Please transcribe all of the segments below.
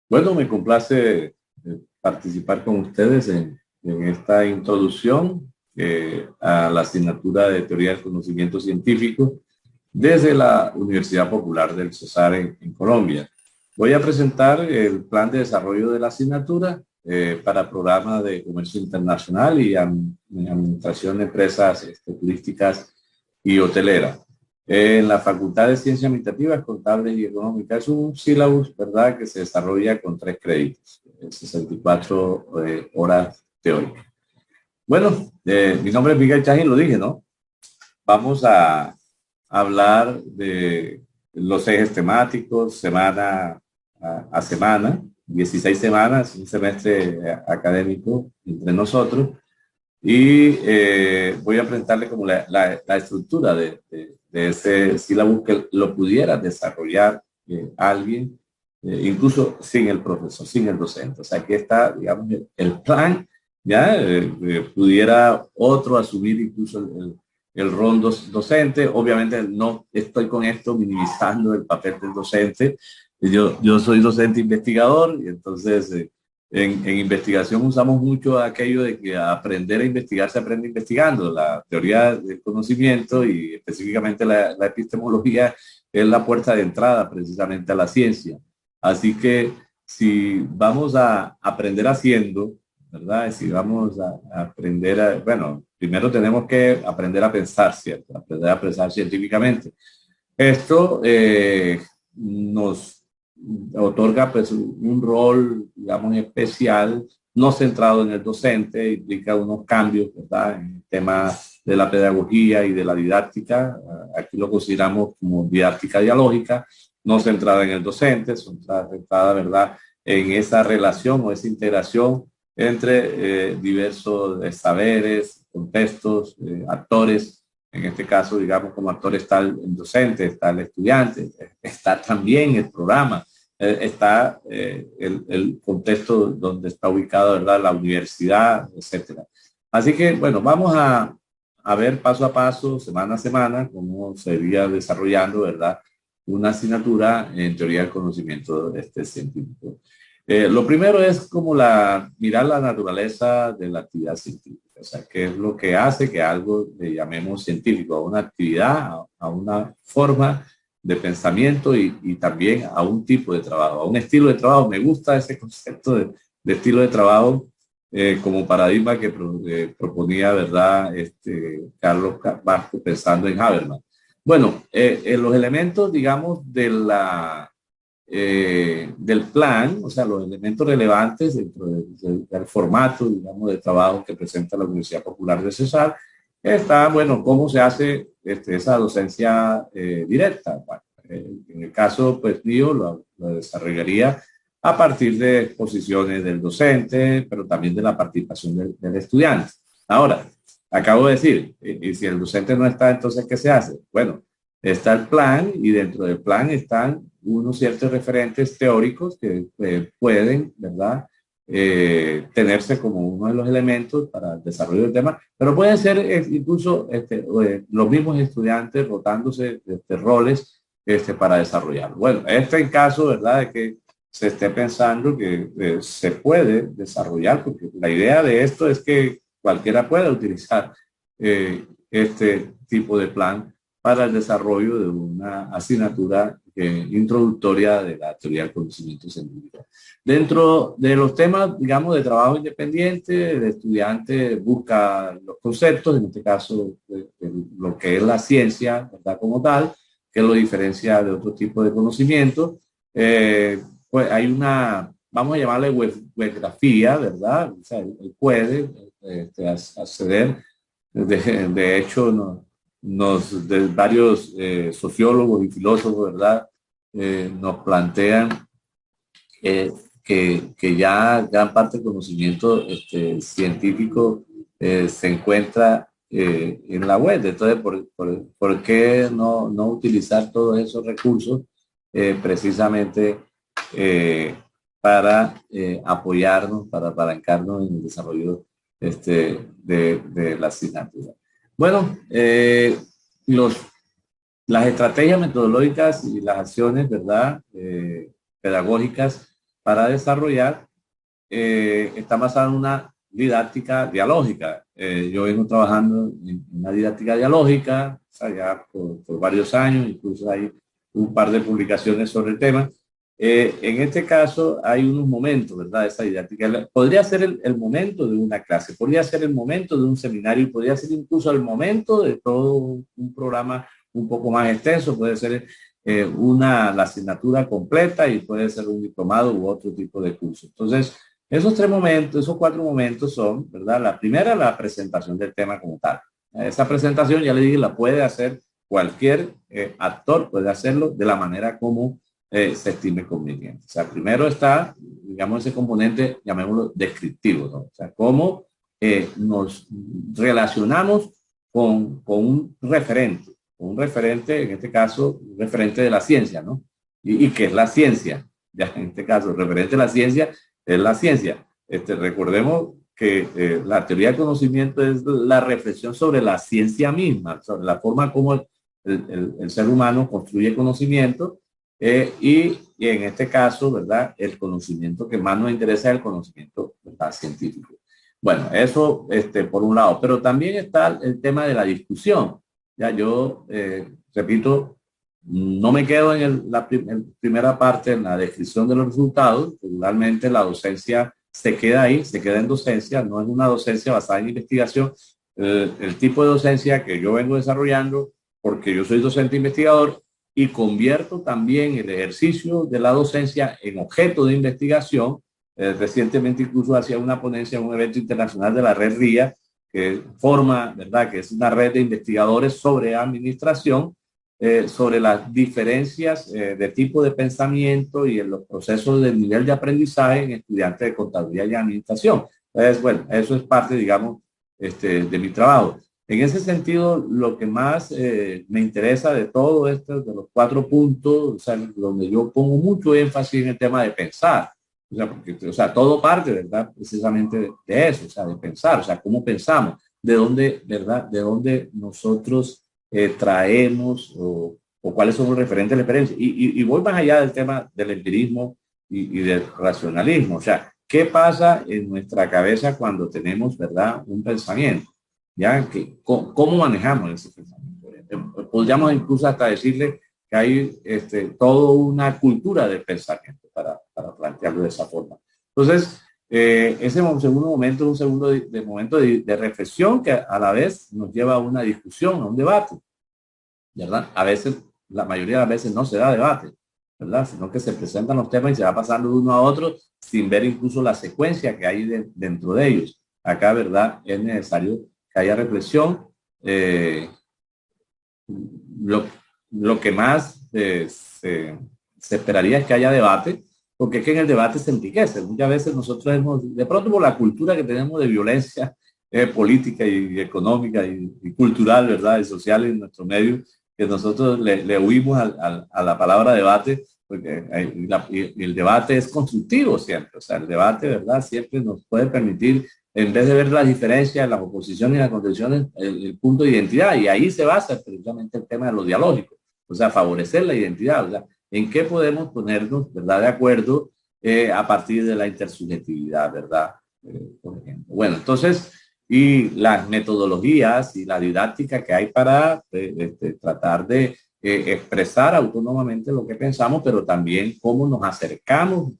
Bueno, me complace participar con ustedes en esta introducción a la asignatura de Teoría del Conocimiento Científico desde la Universidad Popular del Cesar en Colombia. Voy a presentar el plan de desarrollo de la asignatura para programas de comercio internacional y administración de empresas turísticas y hoteleras. En la Facultad de Ciencias Administrativas, Contables y Económicas es un sílabus, ¿verdad?, que se desarrolla con 3 créditos, 64 horas teóricas. Bueno, mi nombre es Miguel Chagin, lo dije, ¿no? Vamos a hablar de los ejes temáticos semana a semana, 16 semanas, un semestre académico entre nosotros. Y voy a presentarle como la estructura de ese sílabo que lo pudiera desarrollar alguien, incluso sin el profesor, sin el docente. O sea, aquí está, digamos, el plan, ya pudiera otro asumir incluso el rol docente. Obviamente no estoy con esto minimizando el papel del docente. Yo soy docente investigador y entonces en investigación usamos mucho aquello de que aprender a investigar se aprende investigando. La teoría del conocimiento y específicamente la epistemología es la puerta de entrada precisamente a la ciencia. Así que si vamos a aprender haciendo, ¿verdad? Si vamos a aprender, bueno, primero tenemos que aprender a pensar, ¿cierto? Aprender a pensar científicamente. Esto nos otorga pues un rol, digamos, especial, no centrado en el docente, implica unos cambios, ¿verdad?, en el tema de la pedagogía y de la didáctica. Aquí lo consideramos como didáctica dialógica, no centrada en el docente, centrada, ¿verdad?, en esa relación o esa integración entre diversos saberes, contextos, actores. En este caso, digamos, como actor está el docente, está el estudiante, está también el programa, está el contexto donde está ubicado, ¿verdad?, la universidad, etcétera. Así que, bueno, vamos a ver paso a paso, semana a semana, cómo se iría desarrollando, ¿verdad?, una asignatura en teoría del conocimiento científico. Lo primero es como mirar la naturaleza de la actividad científica, o sea, qué es lo que hace que algo le llamemos científico, a una actividad, a una forma de pensamiento y también a un tipo de trabajo, a un estilo de trabajo. Me gusta ese concepto de estilo de trabajo como paradigma que proponía, ¿verdad?, Carlos Vasco pensando en Habermas. Bueno, los elementos, digamos, del plan, o sea, los elementos relevantes dentro del formato, digamos, de trabajo que presenta la Universidad Popular de Cesar, está, bueno, cómo se hace esa docencia directa. Bueno, en el caso, pues, mío, lo desarrollaría a partir de exposiciones del docente, pero también de la participación del estudiante. Ahora, acabo de decir, y si el docente no está, entonces, ¿qué se hace? Bueno, está el plan y dentro del plan están unos ciertos referentes teóricos que pueden, ¿verdad?, tenerse como uno de los elementos para el desarrollo del tema, pero pueden ser incluso los mismos estudiantes rotándose roles para desarrollarlo. Bueno, en caso, ¿verdad?, de que se esté pensando que se puede desarrollar, porque la idea de esto es que cualquiera pueda utilizar este tipo de plan para el desarrollo de una asignatura introductoria de la teoría del conocimiento científico. Dentro de los temas, digamos, de trabajo independiente, el estudiante busca los conceptos, en este caso, de lo que es la ciencia, ¿verdad?, como tal, que lo diferencia de otro tipo de conocimiento. Pues hay vamos a llamarle webgrafía, ¿verdad? O sea, él puede acceder. De hecho, varios sociólogos y filósofos, ¿verdad?, nos plantean que ya gran parte del conocimiento científico se encuentra en la web. Entonces, ¿por qué no utilizar todos esos recursos precisamente para apoyarnos, para apalancarnos en el desarrollo de la asignatura? Bueno, las estrategias metodológicas y las acciones, ¿verdad?, pedagógicas para desarrollar, está basada en una didáctica dialógica. Yo vengo trabajando en una didáctica dialógica, o sea, ya por varios años, incluso hay un par de publicaciones sobre el tema. En este caso hay unos momentos, ¿verdad? Esa didáctica podría ser el momento de una clase, podría ser el momento de un seminario, podría ser incluso el momento de todo un programa un poco más extenso, puede ser la asignatura completa y puede ser un diplomado u otro tipo de curso. Entonces, esos tres momentos, esos cuatro momentos son, ¿verdad? La primera, la presentación del tema como tal. Esa presentación, ya le dije, la puede hacer cualquier actor, puede hacerlo de la manera como se estime conveniente. O sea, primero está, digamos, ese componente, llamémoslo descriptivo, ¿no? O sea, cómo nos relacionamos con un referente, en este caso, un referente de la ciencia, ¿no? ¿Y qué es la ciencia? Ya, en este caso, el referente de la ciencia es la ciencia. Recordemos que la teoría del conocimiento es la reflexión sobre la ciencia misma, sobre la forma como el ser humano construye conocimiento y en este caso, ¿verdad? El conocimiento que más nos interesa es el conocimiento, ¿verdad?, científico. Bueno, eso por un lado, pero también está el tema de la discusión. Ya yo, repito, no me quedo en la primera parte, en la descripción de los resultados. Regularmente la docencia se queda ahí, se queda en docencia, no es una docencia basada en investigación. El tipo de docencia que yo vengo desarrollando, porque yo soy docente investigador y convierto también el ejercicio de la docencia en objeto de investigación. Recientemente incluso hacía una ponencia en un evento internacional de la red RIA, que forma, ¿verdad?, que es una red de investigadores sobre administración, sobre las diferencias de tipo de pensamiento y en los procesos del nivel de aprendizaje en estudiantes de contaduría y administración. Entonces, bueno, eso es parte, digamos, de mi trabajo. En ese sentido, lo que más me interesa de todo esto, de los cuatro puntos, o sea, donde yo pongo mucho énfasis en el tema de pensar, o sea, porque, o sea, todo parte, ¿verdad?, precisamente de eso, o sea, de pensar, o sea, cómo pensamos, de dónde, ¿verdad?, de dónde nosotros traemos o cuáles son los referentes de la experiencia. Y voy más allá del tema del empirismo y del racionalismo. O sea, ¿qué pasa en nuestra cabeza cuando tenemos, ¿verdad?, un pensamiento? ¿Ya? ¿Cómo manejamos ese pensamiento? Podríamos incluso hasta decirle que hay toda una cultura del pensamiento para plantearlo de esa forma. Entonces, ese segundo momento es un segundo momento de reflexión que a la vez nos lleva a una discusión, a un debate, ¿verdad? A veces, la mayoría de las veces no se da debate, ¿verdad? Sino que se presentan los temas y se va pasando de uno a otro sin ver incluso la secuencia que hay dentro de ellos. Acá, ¿verdad?, es necesario que haya reflexión. Lo, lo que más se esperaría es que haya debate, porque es que en el debate se enriquece. Muchas veces nosotros de pronto por la cultura que tenemos de violencia política y económica y cultural, ¿verdad?, y social en nuestro medio, que nosotros le huimos a la palabra debate, porque el debate es constructivo siempre. O sea, el debate, ¿verdad?, siempre nos puede permitir, en vez de ver las diferencias, las oposiciones y las contradicciones, el punto de identidad. Y ahí se basa precisamente el tema de lo dialógico. O sea, favorecer la identidad. O sea, en qué podemos ponernos, ¿verdad?, de acuerdo a partir de la intersubjetividad, ¿verdad? Por ejemplo. Bueno, entonces, y las metodologías y la didáctica que hay para tratar de expresar autónomamente lo que pensamos, pero también cómo nos acercamos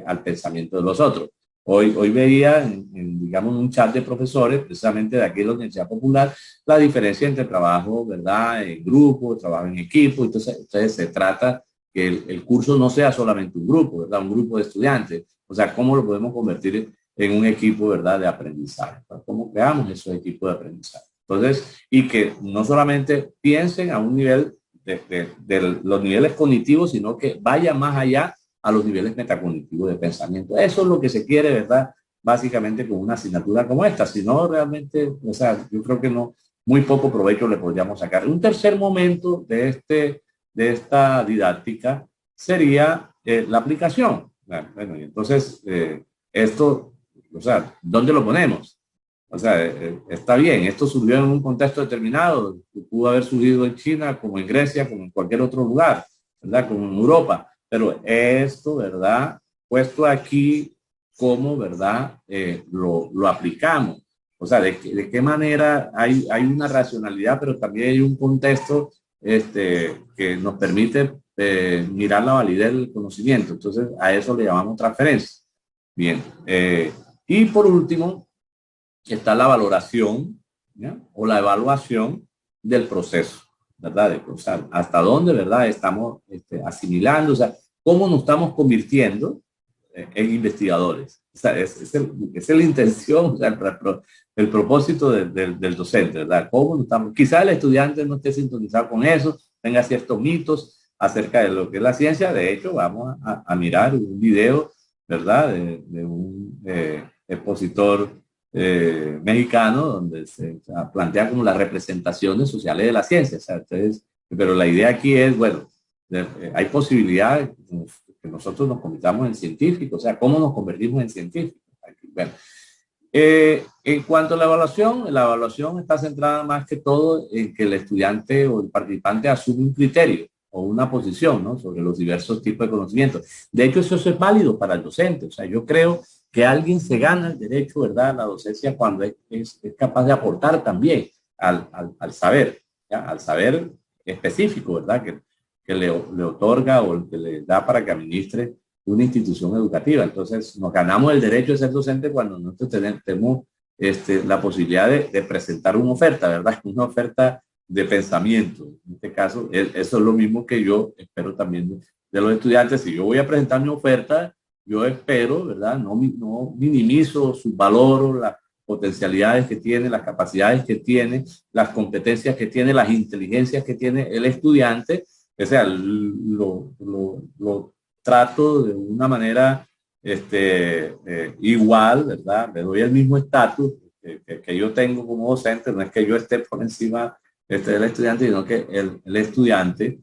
al pensamiento de los otros. Hoy veía, digamos, un chat de profesores, precisamente de aquí de la Universidad Popular, la diferencia entre trabajo, ¿verdad?, en grupo, trabajo en equipo. Entonces se trata que el curso no sea solamente un grupo, ¿verdad?, un grupo de estudiantes. O sea, ¿cómo lo podemos convertir en un equipo, ¿verdad?, de aprendizaje? ¿Cómo creamos esos equipos de aprendizaje? Entonces, y que no solamente piensen a un nivel de los niveles cognitivos, sino que vaya más allá a los niveles metacognitivos de pensamiento. Eso es lo que se quiere, ¿verdad?, básicamente con una asignatura como esta. Si no, realmente, o sea, yo creo que no, muy poco provecho le podríamos sacar. Un tercer momento de esta didáctica sería la aplicación. Bueno, y entonces, esto, o sea, ¿dónde lo ponemos? O sea, está bien, esto surgió en un contexto determinado, pudo haber surgido en China, como en Grecia, como en cualquier otro lugar, ¿verdad?, como en Europa. Pero esto, ¿verdad?, puesto aquí cómo, ¿verdad? Lo aplicamos. O sea, de qué manera hay una racionalidad, pero también hay un contexto que nos permite mirar la validez del conocimiento. Entonces, a eso le llamamos transferencia. Bien. Y por último, está la valoración, ¿ya? O la evaluación del proceso, ¿verdad? O sea, hasta dónde, ¿verdad? Estamos asimilando, o sea, cómo nos estamos convirtiendo en investigadores. O sea, es la intención, o sea, el propósito del docente, ¿verdad? ¿Cómo nos estamos? Quizá el estudiante no esté sintonizado con eso, tenga ciertos mitos acerca de lo que es la ciencia. De hecho, vamos a mirar un video, ¿verdad? De un expositor mexicano, donde se plantea como las representaciones sociales de la ciencia. O sea, entonces, pero la idea aquí es, bueno, hay posibilidad que nosotros nos convirtamos en científicos, o sea, ¿cómo nos convertimos en científicos? Bueno, en cuanto a la evaluación está centrada más que todo en que el estudiante o el participante asume un criterio o una posición, ¿no? Sobre los diversos tipos de conocimientos. De hecho, eso es válido para el docente. O sea, yo creo que alguien se gana el derecho, ¿verdad?, a la docencia cuando es capaz de aportar también al saber, ¿ya? Al saber específico, ¿verdad?, que le otorga o el que le da para que administre una institución educativa. Entonces, nos ganamos el derecho de ser docente cuando nosotros tenemos la posibilidad de presentar una oferta, ¿verdad? Una oferta de pensamiento. En este caso, eso es lo mismo que yo espero también de los estudiantes. Si yo voy a presentar mi oferta, yo espero, ¿verdad? No minimizo su valor, las potencialidades que tiene, las capacidades que tiene, las competencias que tiene, las inteligencias que tiene el estudiante. O sea, lo trato de una manera igual, ¿verdad? Le doy el mismo estatus que yo tengo como docente. No es que yo esté por encima del estudiante, sino que el estudiante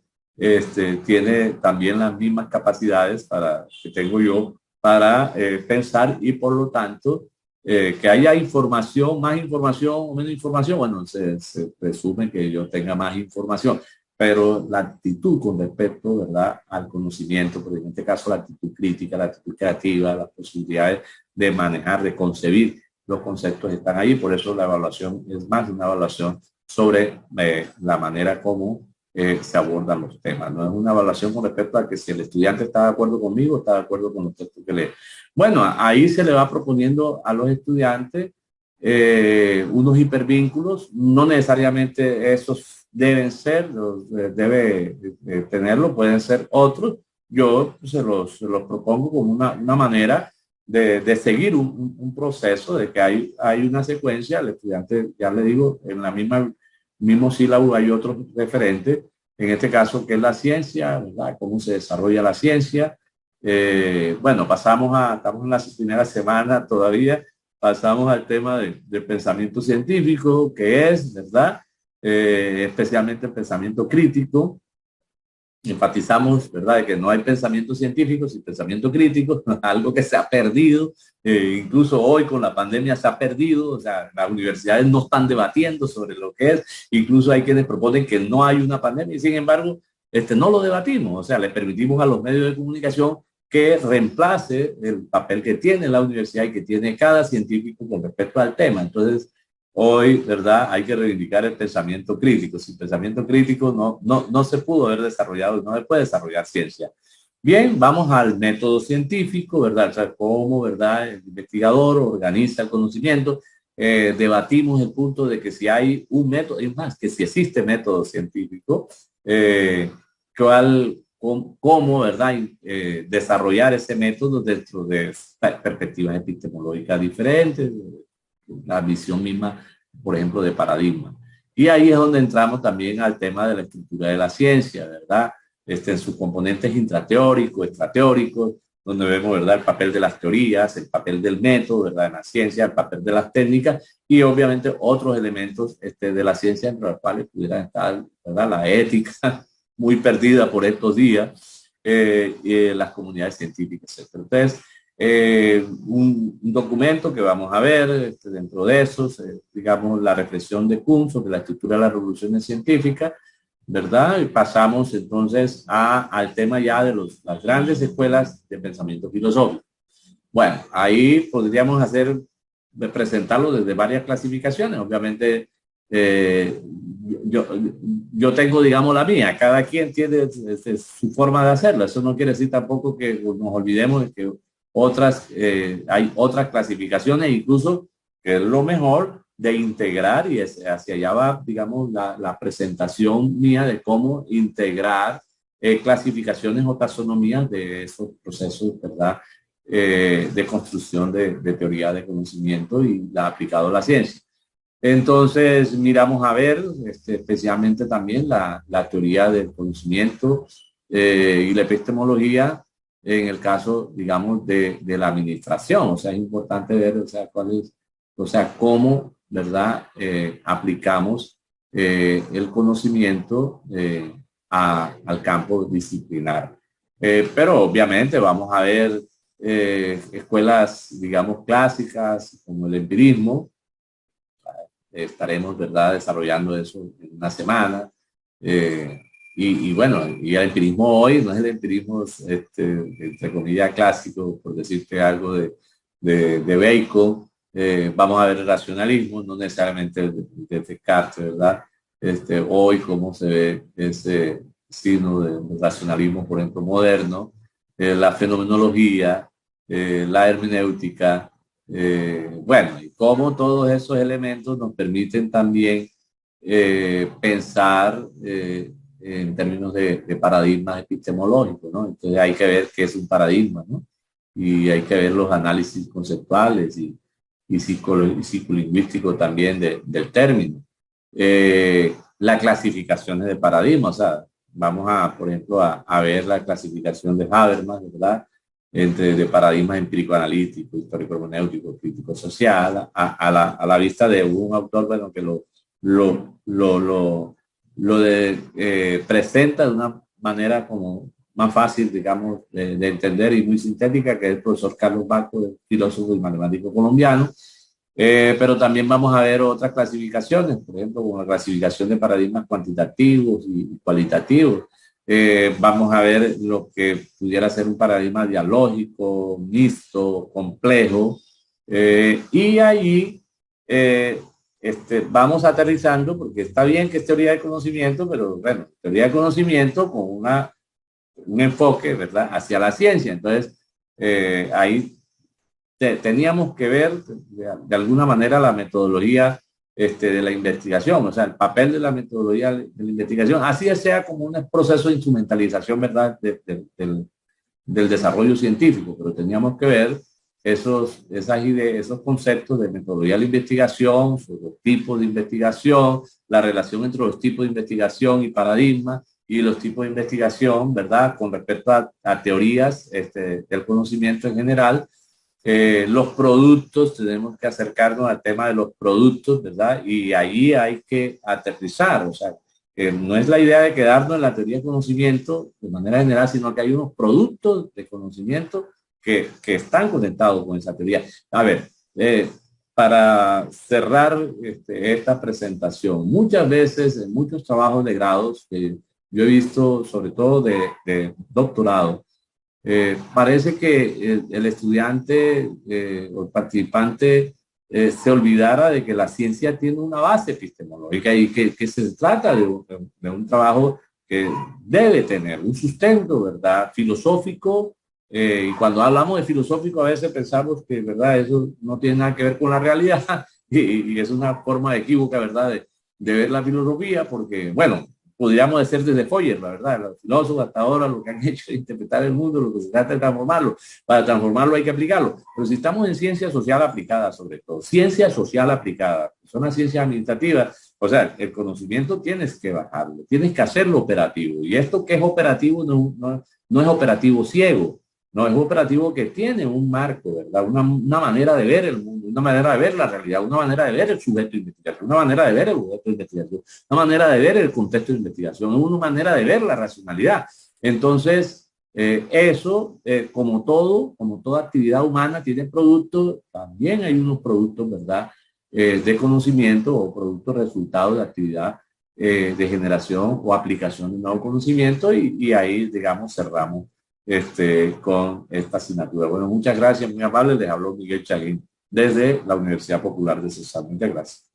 tiene también las mismas capacidades que tengo yo para pensar, y por lo tanto que haya información, más información o menos información, bueno, se presume que yo tenga más información, pero la actitud con respecto, ¿verdad?, al conocimiento, porque en este caso la actitud crítica, la actitud creativa, las posibilidades de manejar, de concebir los conceptos están ahí. Por eso la evaluación es más una evaluación sobre la manera como se abordan los temas. No es una evaluación con respecto a que si el estudiante está de acuerdo conmigo, está de acuerdo con los textos que lee. Bueno, ahí se le va proponiendo a los estudiantes unos hipervínculos. No necesariamente esos deben ser, debe tenerlo, pueden ser otros. Yo se los propongo como una manera de seguir un proceso, de que hay una secuencia. El estudiante, ya le digo, en la mismo sílabo hay otros referentes, en este caso que es la ciencia, ¿verdad? Cómo se desarrolla la ciencia. Bueno, estamos en la primera semana todavía, pasamos al tema del pensamiento científico, que es, ¿verdad?, especialmente el pensamiento crítico. Enfatizamos, ¿verdad?, de que no hay pensamiento científico sin pensamiento crítico, algo que se ha perdido, incluso hoy con la pandemia se ha perdido. O sea, las universidades no están debatiendo sobre lo que es, incluso hay quienes proponen que no hay una pandemia y sin embargo no lo debatimos. O sea, le permitimos a los medios de comunicación que reemplace el papel que tiene la universidad y que tiene cada científico con respecto al tema. Entonces, hoy, ¿verdad?, hay que reivindicar el pensamiento crítico. Sin pensamiento crítico no se pudo haber desarrollado, no se puede desarrollar ciencia. Bien, vamos al método científico, ¿verdad? O sea, cómo, ¿verdad?, el investigador organiza el conocimiento. Debatimos el punto de que si hay un método, es más, que si existe método científico, cómo, ¿verdad?, desarrollar ese método dentro de perspectivas epistemológicas diferentes, la visión misma, por ejemplo, de paradigma. Y ahí es donde entramos también al tema de la estructura de la ciencia, ¿verdad? En sus componentes intrateóricos, extrateóricos, donde vemos, ¿verdad?, el papel de las teorías, el papel del método, ¿verdad?, en la ciencia, el papel de las técnicas y obviamente otros elementos de la ciencia, entre los cuales pudieran estar, ¿verdad?, la ética, muy perdida por estos días, y las comunidades científicas, etc. Entonces, un documento que vamos a ver dentro de esos, digamos, la reflexión de Kuhn sobre la estructura de las revoluciones científicas. ¿verdad? Y pasamos entonces al tema ya de las grandes escuelas de pensamiento filosófico. Bueno, ahí podríamos presentarlo desde varias clasificaciones. Obviamente, eh, yo, yo tengo, digamos, la mía. Cada quien tiene su forma de hacerlo. Eso no quiere decir tampoco que nos olvidemos de que hay otras clasificaciones, incluso que es lo mejor de integrar, y hacia allá va, digamos, la presentación mía de cómo integrar clasificaciones o taxonomías de esos procesos, ¿verdad? De construcción de teoría de conocimiento y la aplicado a la ciencia. Entonces, miramos a ver especialmente también la teoría del conocimiento y la epistemología en el caso, digamos, de la administración. O sea, es importante ver, o sea, cómo, ¿verdad? Aplicamos el conocimiento al campo disciplinar. Pero obviamente vamos a ver escuelas, digamos, clásicas como el empirismo. Estaremos, ¿verdad?, desarrollando eso en una semana. Y bueno, y el empirismo hoy no es el empirismo, entre comillas, clásico, por decirte algo de Bacon. Vamos a ver el racionalismo, no necesariamente de Descartes, ¿verdad? Hoy, cómo se ve ese signo del racionalismo, por ejemplo, moderno, la fenomenología, la hermenéutica, bueno, y cómo todos esos elementos nos permiten también pensar en términos de paradigmas epistemológicos, ¿no? Entonces hay que ver qué es un paradigma, ¿no? Y hay que ver los análisis conceptuales y psicolingüísticos también del término. Las clasificaciones de paradigmas, o sea, vamos por ejemplo, a ver la clasificación de Habermas, ¿verdad? De paradigmas empírico-analítico, histórico-hermenéutico, crítico-social, a la vista de un autor, bueno, que presenta de una manera como más fácil, digamos, de entender y muy sintética, que es el profesor Carlos Baco, filósofo y matemático colombiano. Pero también vamos a ver otras clasificaciones, por ejemplo, como la clasificación de paradigmas cuantitativos y cualitativos. Vamos a ver lo que pudiera ser un paradigma dialógico, mixto, complejo. Y allí vamos aterrizando, porque está bien que es teoría de conocimiento, pero bueno, teoría de conocimiento con un enfoque, ¿verdad?, hacia la ciencia. Entonces, ahí teníamos que ver de alguna manera la metodología de la investigación, o sea, el papel de la metodología de la investigación, así sea como un proceso de instrumentalización, ¿verdad?, del desarrollo científico, pero teníamos que ver esas ideas, esos conceptos de metodología de la investigación, sobre los tipos de investigación, la relación entre los tipos de investigación y paradigmas, y los tipos de investigación, ¿verdad?, con respecto a teorías del conocimiento en general. Los productos, tenemos que acercarnos al tema de los productos, ¿verdad? Y ahí hay que aterrizar, o sea, no es la idea de quedarnos en la teoría de conocimiento de manera general, sino que hay unos productos de conocimiento que están conectados con esa teoría. A ver, para cerrar esta presentación, muchas veces en muchos trabajos de grados que yo he visto, sobre todo de doctorado, parece que el estudiante o el participante se olvidara de que la ciencia tiene una base epistemológica y que se trata de un trabajo que debe tener un sustento, ¿verdad?, filosófico. Y cuando hablamos de filosófico, a veces pensamos que, ¿verdad?, eso no tiene nada que ver con la realidad y es una forma equívoca, ¿verdad?, de ver la filosofía, porque, bueno, podríamos decir desde Foyer, la verdad, los filósofos hasta ahora lo que han hecho es interpretar el mundo, lo que se trata de transformarlo. Para transformarlo hay que aplicarlo. Pero si estamos en ciencia social aplicada, sobre todo, ciencia social aplicada, son las ciencias administrativas, o sea, el conocimiento tienes que bajarlo, tienes que hacerlo operativo. Y esto que es operativo no es operativo ciego, no, es un operativo que tiene un marco, ¿verdad? Una manera de ver el mundo, una manera de ver la realidad, una manera de ver el sujeto de investigación, una manera de ver el objeto de investigación, una manera de ver el contexto de investigación, una manera de ver la racionalidad. Entonces, eso, como toda actividad humana tiene productos, también hay unos productos, ¿verdad?, de conocimiento o productos resultados de actividad de generación o aplicación de un nuevo conocimiento y ahí, digamos, cerramos con esta asignatura. Bueno, muchas gracias, muy amable. Les habló Miguel Chaguín desde la Universidad Popular de Cesar. Muchas gracias.